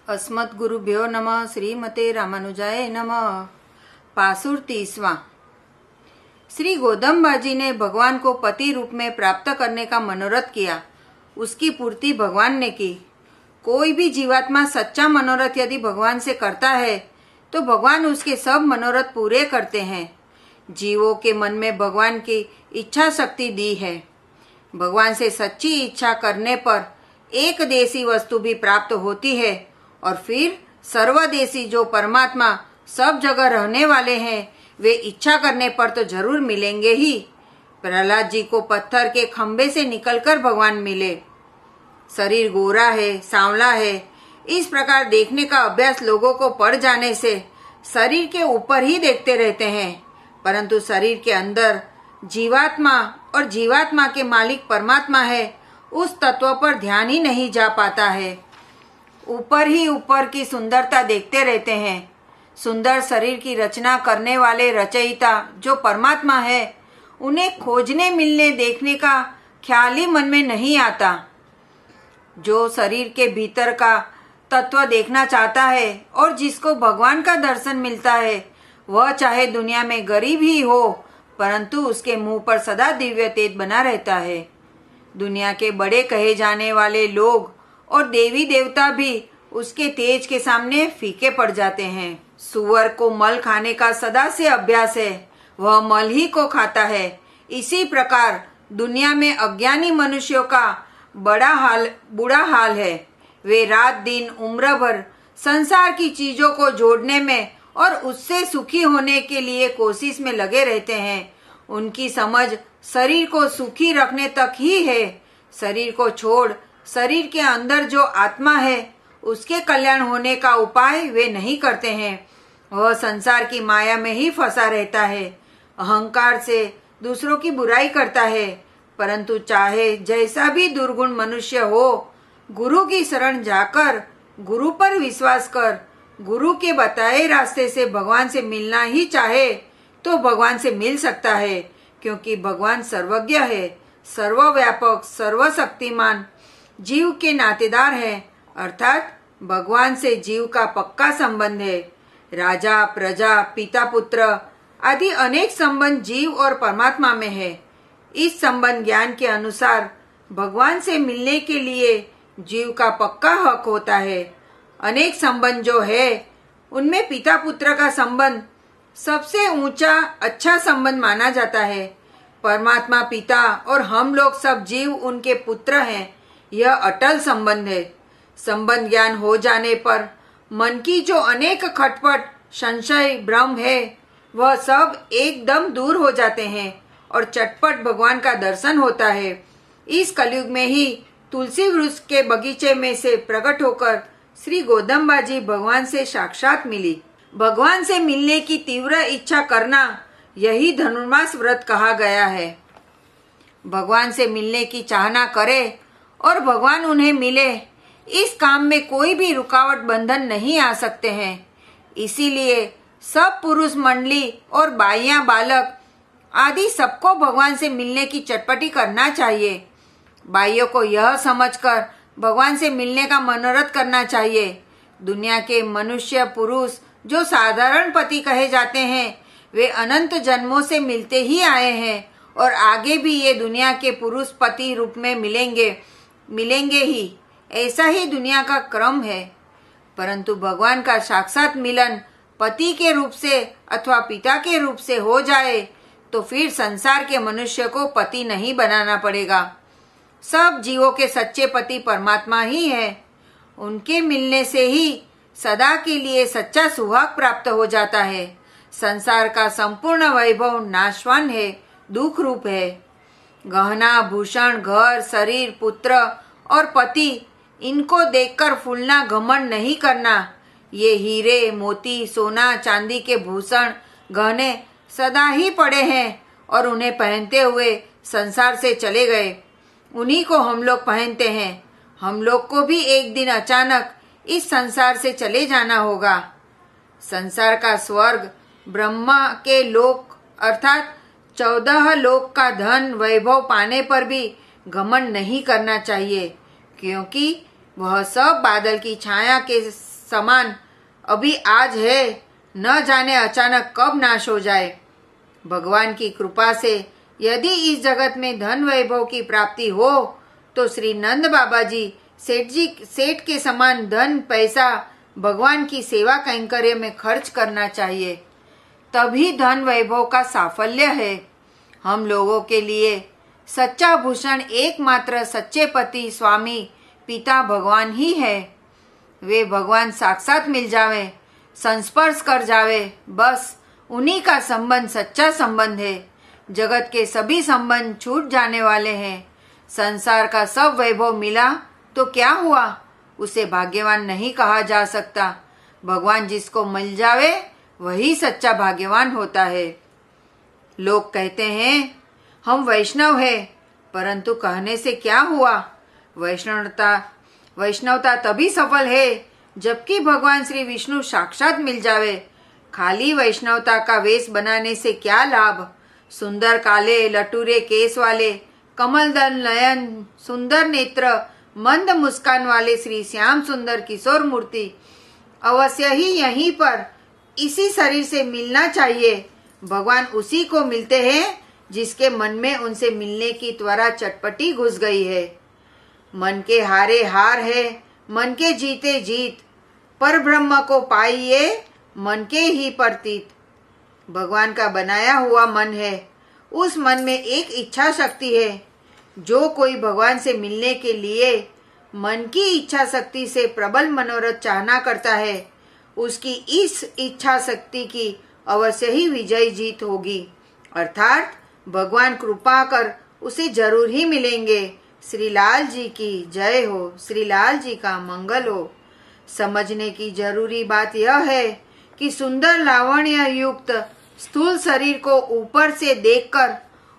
अस्मद्गुरुभ्यो नमः। श्रीमते रामानुजाय नमः। पासुर 30वां। श्री गोदम्बाजी ने भगवान को पति रूप में प्राप्त करने का मनोरथ किया। उसकी पूर्ति भगवान ने की। कोई भी जीवात्मा सच्चा मनोरथ यदि भगवान से करता है तो भगवान उसके सब मनोरथ पूरे करते हैं। जीवों के मन में भगवान की इच्छा शक्ति दी है। भगवान से सच्ची इच्छा करने पर एक देशी वस्तु भी प्राप्त होती है और फिर सर्वदेशी जो परमात्मा सब जगह रहने वाले हैं वे इच्छा करने पर तो जरूर मिलेंगे ही। प्रहलाद जी को पत्थर के खंभे से निकलकर भगवान मिले। शरीर गोरा है, सांवला है, इस प्रकार देखने का अभ्यास लोगों को पड़ जाने से शरीर के ऊपर ही देखते रहते हैं, परंतु शरीर के अंदर जीवात्मा और जीवात्मा के मालिक परमात्मा है, उस तत्व पर ध्यान ही नहीं जा पाता है। ऊपर ही ऊपर की सुंदरता देखते रहते हैं। सुंदर शरीर की रचना करने वाले रचयिता जो परमात्मा है, उन्हें खोजने मिलने देखने का ख्याल ही मन में नहीं आता। जो शरीर के भीतर का तत्व देखना चाहता है और जिसको भगवान का दर्शन मिलता है, वह चाहे दुनिया में गरीब ही हो, परंतु उसके मुंह पर सदा दिव्य तेज बना रहता है। दुनिया के बड़े कहे जाने वाले लोग और देवी देवता भी उसके तेज के सामने फीके पड़ जाते हैं। सुअर को मल खाने का सदा से अभ्यास है, वह मल ही को खाता है। इसी प्रकार दुनिया में अज्ञानी मनुष्यों का बुरा हाल है। वे रात दिन उम्र भर संसार की चीजों को जोड़ने में और उससे सुखी होने के लिए कोशिश में लगे रहते हैं। उनकी समझ शरीर को सुखी रखने तक ही है। शरीर को छोड़ शरीर के अंदर जो आत्मा है उसके कल्याण होने का उपाय वे नहीं करते हैं। वह संसार की माया में ही फंसा रहता है। अहंकार से दूसरों की बुराई करता है, परंतु चाहे जैसा भी दुर्गुण मनुष्य हो, गुरु की शरण जाकर गुरु पर विश्वास कर गुरु के बताए रास्ते से भगवान से मिलना ही चाहे तो भगवान से मिल सकता है, क्योंकि भगवान सर्वज्ञ है, सर्वव्यापक, सर्वशक्तिमान, जीव के नातेदार है। अर्थात भगवान से जीव का पक्का संबंध है। राजा, प्रजा, पिता, पुत्र आदि अनेक संबंध जीव और परमात्मा में है। इस संबंध ज्ञान के अनुसार भगवान से मिलने के लिए जीव का पक्का हक होता है। अनेक संबंध जो है उनमें पिता पुत्र का संबंध सबसे ऊंचा अच्छा संबंध माना जाता है। परमात्मा पिता और हम लोग सब जीव उनके पुत्र हैं। यह अटल संबंध है। संबंध ज्ञान हो जाने पर मन की जो अनेक खटपट, संशय, भ्रम है, वह सब एकदम दूर हो जाते हैं और चटपट भगवान का दर्शन होता है। इस कलयुग में ही तुलसी वृक्ष के बगीचे में से प्रकट होकर श्री गोदम्बाजी भगवान से साक्षात मिली। भगवान से मिलने की तीव्र इच्छा करना, यही धनुर्मास व्रत कहा गया है। भगवान से मिलने की चाहना करे और भगवान उन्हें मिले, इस काम में कोई भी रुकावट, बंधन नहीं आ सकते हैं। इसीलिए सब पुरुष मंडली और बाइयां, बालक आदि सबको भगवान से मिलने की चटपटी करना चाहिए। बाइयों को यह समझकर भगवान से मिलने का मनोरथ करना चाहिए। दुनिया के मनुष्य पुरुष जो साधारण पति कहे जाते हैं, वे अनंत जन्मों से मिलते ही आए हैं और आगे भी ये दुनिया के पुरुष पति रूप में मिलेंगे ही। ऐसा ही दुनिया का क्रम है। परंतु भगवान का साक्षात मिलन पति के रूप से अथवा पिता के रूप से हो जाए तो फिर संसार के मनुष्य को पति नहीं बनाना पड़ेगा। सब जीवों के सच्चे पति परमात्मा ही है। उनके मिलने से ही सदा के लिए सच्चा सुहाग प्राप्त हो जाता है। संसार का संपूर्ण वैभव नाशवान है, दुख रूप है। गहना, भूषण, घर, शरीर, पुत्र और पति, इनको देखकर फूलना, घमंड नहीं करना। ये हीरे, मोती, सोना, चांदी के भूषण, गहने सदा ही पड़े हैं और उन्हें पहनते हुए संसार से चले गए। उन्हीं को हम लोग पहनते हैं। हम लोग को भी एक दिन अचानक इस संसार से चले जाना होगा। संसार का स्वर्ग, ब्रह्मा के लोक अर्थात 14 लोक का धन वैभव पाने पर भी घमंड नहीं करना चाहिए, क्योंकि वह सब बादल की छाया के समान अभी आज है, न जाने अचानक कब नाश हो जाए। भगवान की कृपा से यदि इस जगत में धन वैभव की प्राप्ति हो तो श्री नंद बाबा जी सेठ के समान धन पैसा भगवान की सेवा कैंकर्य में खर्च करना चाहिए, तभी धन वैभव का साफल्य है। हम लोगों के लिए सच्चा भूषण एकमात्र सच्चे पति स्वामी पिता भगवान ही है। वे भगवान साक्षात मिल जावे, संस्पर्श कर जावे, बस उन्हीं का संबंध सच्चा संबंध है। जगत के सभी संबंध छूट जाने वाले हैं। संसार का सब वैभव मिला तो क्या हुआ, उसे भाग्यवान नहीं कहा जा सकता। भगवान जिसको मिल जावे वही सच्चा भाग्यवान होता है। लोग कहते हैं हम वैष्णव हैं, परंतु कहने से क्या हुआ। वैष्णवता तभी सफल है जबकि भगवान श्री विष्णु साक्षात मिल जावे। खाली वैष्णवता का वेश बनाने से क्या लाभ। सुंदर काले लटूरे केस वाले, कमलदल नयन, सुंदर नेत्र, मंद मुस्कान वाले श्री श्याम सुंदर किशोर मूर्ति अवश्य ही यहीं पर इसी शरीर से मिलना चाहिए। भगवान उसी को मिलते हैं जिसके मन में उनसे मिलने की त्वरा चटपटी घुस गई है। मन के हारे हार है, मन के जीते जीत, पर ब्रह्म को पाइए मन के ही प्रतीत। भगवान का बनाया हुआ मन है, उस मन में एक इच्छा शक्ति है। जो कोई भगवान से मिलने के लिए मन की इच्छा शक्ति से प्रबल मनोरथ चाहना करता है, उसकी इस इच्छा शक्ति की अवश्य ही विजय जीत होगी, अर्थात भगवान कृपा कर उसे जरूर ही मिलेंगे। श्री लाल जी की जय हो, श्री लाल जी का मंगल हो। समझने की जरूरी बात यह है कि सुंदर लावण्य युक्त स्थूल शरीर को ऊपर से देखकर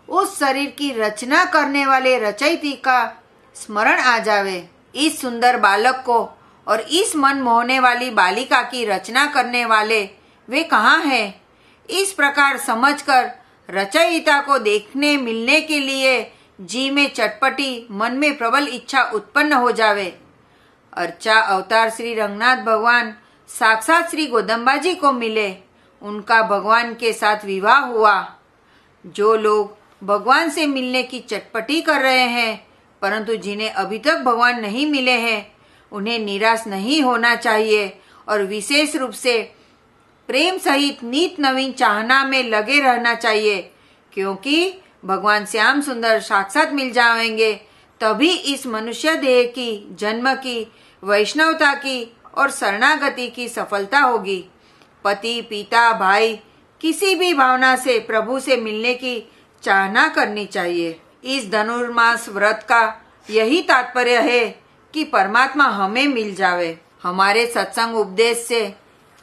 उस शरीर की रचना करने वाले रचयिता का स्मरण आ जावे। इस सुंदर बालक को और इस मन मोहने वाली बालिका की रचना करने वाले वे कहाँ हैं। इस प्रकार समझकर रचयिता को देखने मिलने के लिए जी में चटपटी, मन में प्रबल इच्छा उत्पन्न हो जावे। अर्चा अवतार श्री रंगनाथ भगवान साक्षात श्री गोदम्बा जी को मिले, उनका भगवान के साथ विवाह हुआ। जो लोग भगवान से मिलने की चटपटी कर रहे हैं परंतु जिन्हें अभी तक भगवान नहीं मिले हैं, उन्हें निराश नहीं होना चाहिए और विशेष रूप से प्रेम सहित नित नवीन चाहना में लगे रहना चाहिए, क्योंकि भगवान श्याम सुंदर साक्षात मिल जाएंगे तभी इस मनुष्य देह की, जन्म की, वैष्णवता की और शरणागति की सफलता होगी। पति, पिता, भाई किसी भी भावना से प्रभु से मिलने की चाहना करनी चाहिए। इस धनुर्मास व्रत का यही तात्पर्य है कि परमात्मा हमें मिल जावे। हमारे सत्संग उपदेश से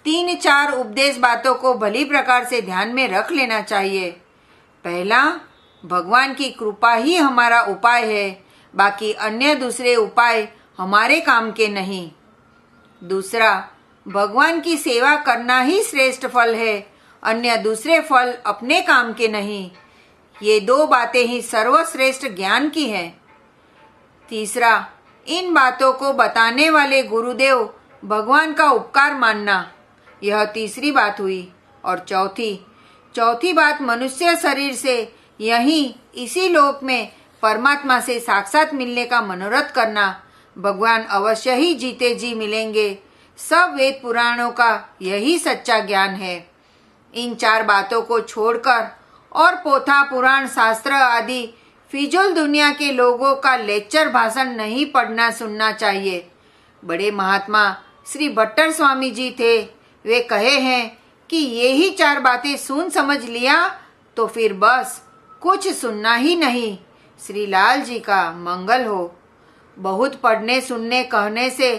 3-4 उपदेश बातों को भली प्रकार से ध्यान में रख लेना चाहिए। पहला, भगवान की कृपा ही हमारा उपाय है, बाकी अन्य दूसरे उपाय हमारे काम के नहीं। दूसरा, भगवान की सेवा करना ही श्रेष्ठ फल है, अन्य दूसरे फल अपने काम के नहीं। ये 2 बातें ही सर्वश्रेष्ठ ज्ञान की है। तीसरा, इन बातों को बताने वाले गुरुदेव भगवान का उपकार मानना, यह तीसरी बात हुई। और चौथी बात मनुष्य शरीर से यहीं इसी लोक में परमात्मा से साक्षात मिलने का मनोरथ करना। भगवान अवश्य ही जीते जी मिलेंगे। सब वेद पुराणों का यही सच्चा ज्ञान है। इन 4 बातों को छोड़कर और पोथा, पुराण, शास्त्र आदि फिजूल दुनिया के लोगों का लेक्चर भाषण नहीं पढ़ना सुनना चाहिए। बड़े महात्मा श्री भट्टर स्वामी जी थे, वे कहे हैं कि ये ही 4 बातें सुन समझ लिया तो फिर बस कुछ सुनना ही नहीं। श्री लाल जी का मंगल हो। बहुत पढ़ने सुनने कहने से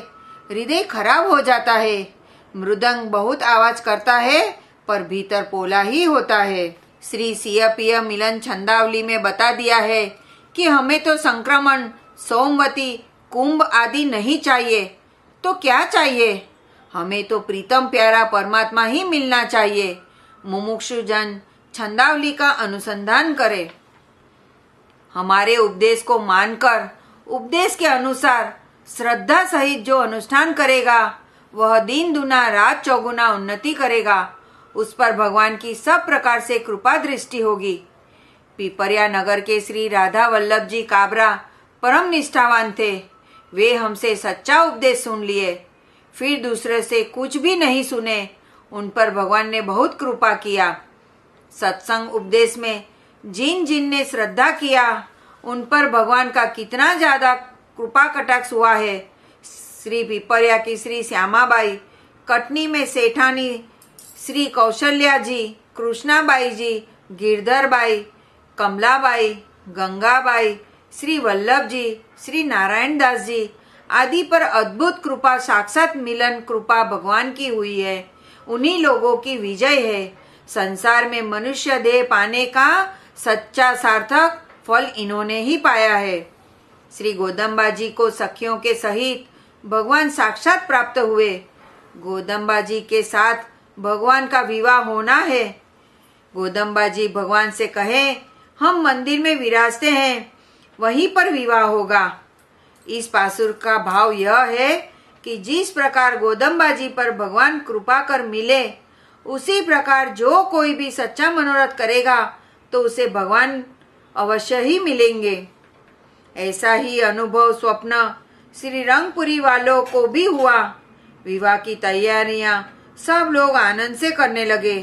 हृदय खराब हो जाता है। मृदंग बहुत आवाज करता है पर भीतर पोला ही होता है। श्री सियप्रिय मिलन छंदावली में बता दिया है कि हमें तो संक्रमण, सोमवती, कुंभ आदि नहीं चाहिए, तो क्या चाहिए? हमें तो प्रीतम प्यारा परमात्मा ही मिलना चाहिए। मुमुक्षु जन छंदावली का अनुसंधान करे। हमारे उपदेश को मानकर उपदेश के अनुसार श्रद्धा सहित जो अनुष्ठान करेगा वह दिन दुना रात चौगुना उन्नति करेगा। उस पर भगवान की सब प्रकार से कृपा दृष्टि होगी। पिपरिया नगर के श्री राधा वल्लभ जी काबरा परम निष्ठावान थे। वे हमसे सच्चा उपदेश सुन लिए, फिर दूसरे से कुछ भी नहीं सुने। उन पर भगवान ने बहुत कृपा किया। सत्संग उपदेश में जिन जिन ने श्रद्धा किया उन पर भगवान का कितना ज्यादा कृपा कटाक्ष हुआ है। श्री पिपरिया की श्री श्यामाबाई, कटनी में सेठानी श्री कौशल्या जी, कृष्णाबाई जी, गिरधरबाई, कमलाबाई, गंगाबाई, श्री वल्लभ जी, श्री नारायण दास जी आदि पर अद्भुत कृपा, साक्षात मिलन कृपा भगवान की हुई है। उन्हीं लोगों की विजय है। संसार में मनुष्य देह पाने का सच्चा सार्थक फल इन्होंने ही पाया है। श्री गोदम्बा जी को सखियों के सहित भगवान साक्षात प्राप्त हुए। गोदम्बा जी के साथ भगवान का विवाह होना है। गोदम्बा जी भगवान से कहे, हम मंदिर में विराजते हैं, वहीं पर विवाह होगा। इस पासुर का भाव यह है कि जिस प्रकार गोदम्बा जी पर भगवान कृपा कर मिले, उसी प्रकार जो कोई भी सच्चा मनोरथ करेगा तो उसे भगवान अवश्य ही मिलेंगे। ऐसा ही अनुभव स्वप्न श्री रंगपुरी वालों को भी हुआ। विवाह की तैयारियां सब लोग आनंद से करने लगे।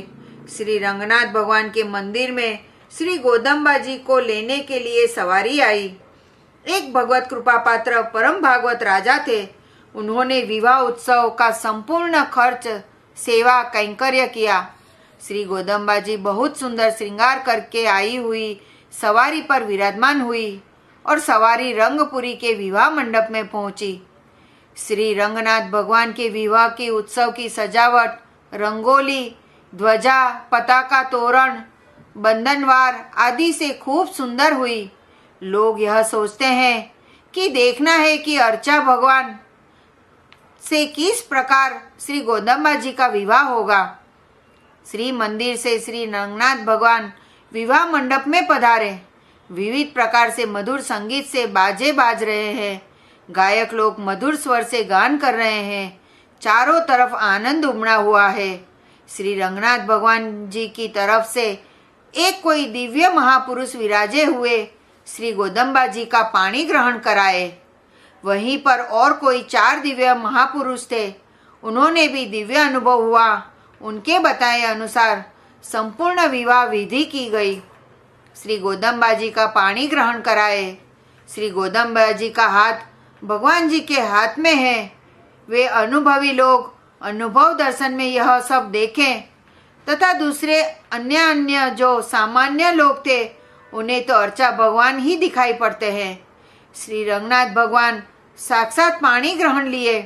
श्री रंगनाथ भगवान के मंदिर में श्री गोदम्बा जी को लेने के लिए सवारी आई। एक भगवत कृपा पात्र परम भागवत राजा थे। उन्होंने विवाह उत्सव का संपूर्ण खर्च सेवा कैंकर्य किया। श्री गोदम्बा जी बहुत सुंदर श्रृंगार करके आई हुई सवारी पर विराजमान हुई और सवारी रंगपुरी के विवाह मंडप में पहुंची। श्री रंगनाथ भगवान के विवाह के उत्सव की सजावट रंगोली, ध्वजा, पताका तोरण, बंधनवार आदि से खूब सुंदर हुई। लोग यह सोचते हैं कि देखना है कि अर्चा भगवान से किस प्रकार श्री गोदम्बा जी का विवाह होगा। श्री मंदिर से श्री रंगनाथ भगवान विवाह मंडप में पधारे। विविध प्रकार से मधुर संगीत से बाजे बाज रहे हैं। गायक लोग मधुर स्वर से गान कर रहे हैं। चारों तरफ आनंद उमड़ा हुआ है। श्री रंगनाथ भगवान जी की तरफ से एक कोई दिव्य महापुरुष विराजे हुए श्री गोदम्बा जी का पानी ग्रहण कराए। वहीं पर और कोई 4 दिव्य महापुरुष थे। उन्होंने भी दिव्य अनुभव हुआ। उनके बताए अनुसार संपूर्ण विवाह विधि की गई। श्री गोदम्बा जी का पानी ग्रहण कराए। श्री गोदम्बा जी का हाथ भगवान जी के हाथ में है। वे अनुभवी लोग अनुभव दर्शन में यह सब देखें तथा दूसरे अन्य जो सामान्य लोग थे उन्हें तो अर्चा भगवान ही दिखाई पड़ते हैं। श्री रंगनाथ भगवान साक्षात पानी ग्रहण लिए।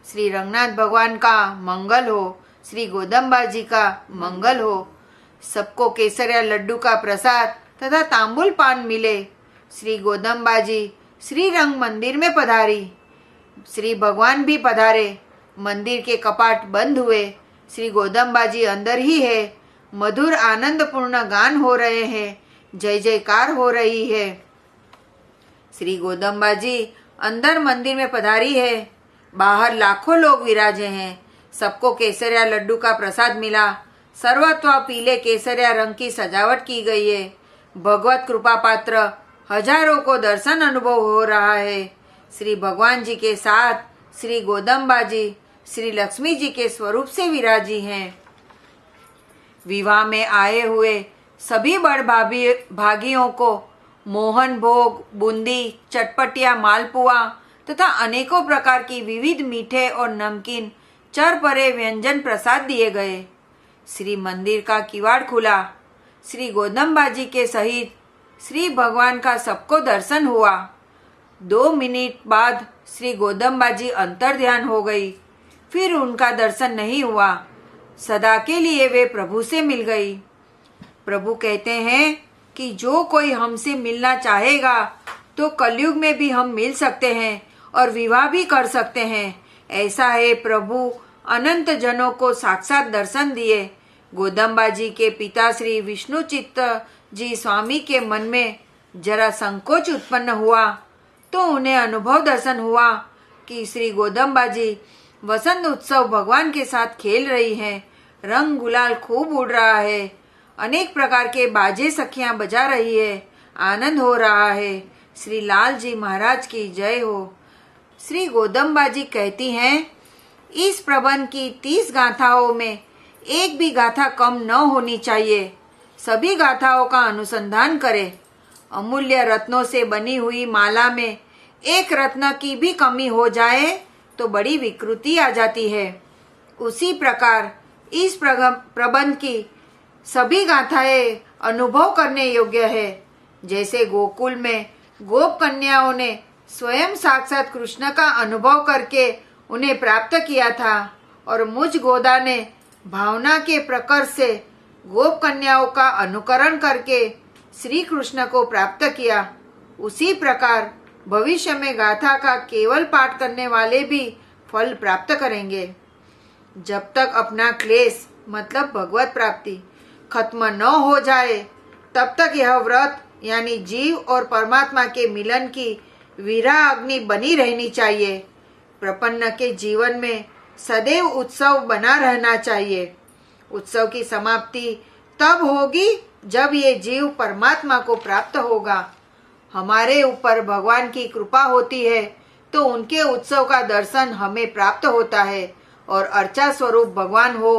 श्री रंगनाथ भगवान का मंगल हो, श्री गोदम्बा जी का मंगल हो। सबको केसरिया लड्डू का प्रसाद तथा तांबुल पान मिले। श्री गोदम्बा जी श्री रंग मंदिर में पधारी। श्री भगवान भी पधारे। मंदिर के कपाट बंद हुए। श्री गोदम्बा जी अंदर ही है। मधुर आनंदपूर्ण गान हो रहे हैं। जय जयकार हो रही है। श्री गोदम्बा जी अंदर मंदिर में पधारी है। बाहर लाखों लोग विराजे हैं। सबको केसरिया लड्डू का प्रसाद मिला। सर्वत्र पीले केसरिया रंग की सजावट की गई है। भगवत कृपा पात्र हजारों को दर्शन अनुभव हो रहा है। श्री भगवान जी के साथ श्री गोदम्बा जी श्री लक्ष्मी जी के स्वरूप से विराजी हैं। विवाह में आए हुए सभी बड़ भागियों को मोहन भोग, बूंदी, चटपटिया, मालपुआ तथा अनेकों प्रकार की विविध मीठे और नमकीन चरपरे व्यंजन प्रसाद दिए गए। श्री मंदिर का किवाड़ खुला। श्री गोदम्बा जी के सहित श्री भगवान का सबको दर्शन हुआ। 2 मिनट बाद श्री गोदम्बा जी अंतर्ध्यान हो गई। फिर उनका दर्शन नहीं हुआ। सदा के लिए वे प्रभु से मिल गई। प्रभु कहते हैं कि जो कोई हमसे मिलना चाहेगा तो कलयुग में भी हम मिल सकते हैं और विवाह भी कर सकते हैं। ऐसा है प्रभु अनंत जनों को साक्षात दर्शन दिए। गोदम्बा जी के पिता श्री विष्णु चित्त जी स्वामी के मन में जरा संकोच उत्पन्न हुआ तो उन्हें अनुभव दर्शन हुआ कि श्री गोदम्बा जी वसंत उत्सव भगवान के साथ खेल रही है। रंग गुलाल खूब उड़ रहा है। अनेक प्रकार के बाजे सखियां बजा रही है। आनंद हो रहा है। श्री लाल जी महाराज की जय हो। श्री गोदम्बा जी कहती हैं, इस प्रबंध की 30 गाथाओं में एक भी गाथा कम न होनी चाहिए। सभी गाथाओं का अनुसंधान करें। अमूल्य रत्नों से बनी हुई माला में एक रत्न की भी कमी हो जाए तो बड़ी विकृति आ जाती है। उसी प्रकार इस प्रबंध की सभी गाथाएं अनुभव करने योग्य है। जैसे गोकुल में गोप कन्याओं ने स्वयं साक्षात कृष्ण का अनुभव करके उन्हें प्राप्त किया था और मुझ गोदा ने भावना के प्रकर से गोप कन्याओं का अनुकरण करके श्री कृष्ण को प्राप्त किया, उसी प्रकार भविष्य में गाथा का केवल पाठ करने वाले भी फल प्राप्त करेंगे। जब तक अपना क्लेश मतलब भगवत प्राप्ति खत्म न हो जाए तब तक यह व्रत यानी जीव और परमात्मा के मिलन की विरह अग्नि बनी रहनी चाहिए। प्रपन्न के जीवन में सदैव उत्सव बना रहना चाहिए। उत्सव की समाप्ति तब होगी जब ये जीव परमात्मा को प्राप्त होगा। हमारे ऊपर भगवान की कृपा होती है तो उनके उत्सव का दर्शन हमें प्राप्त होता है और अर्चा स्वरूप भगवान हो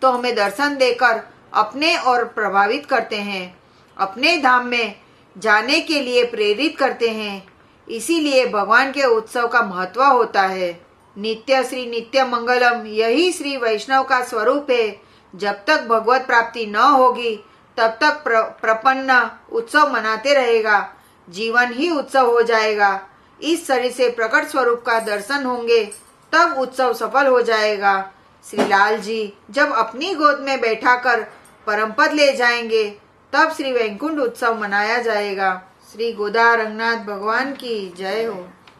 तो हमें दर्शन देकर अपने और प्रभावित करते हैं, अपने धाम में जाने के लिए प्रेरित करते हैं। इसीलिए भगवान के उत्सव का महत्व होता है। नित्य श्री नित्य मंगलम यही श्री वैष्णव का स्वरूप है। जब तक भगवत प्राप्ति न होगी तब तक प्रपन्न उत्सव मनाते रहेगा। जीवन ही उत्सव हो जाएगा। इस शरीर से प्रकट स्वरूप का दर्शन होंगे तब उत्सव सफल हो जाएगा। श्री लाल जी जब अपनी गोद में बैठाकर परमपद ले जाएंगे तब श्री वैकुंठ उत्सव मनाया जाएगा। श्री गोदा रंगनाथ भगवान की जय हो।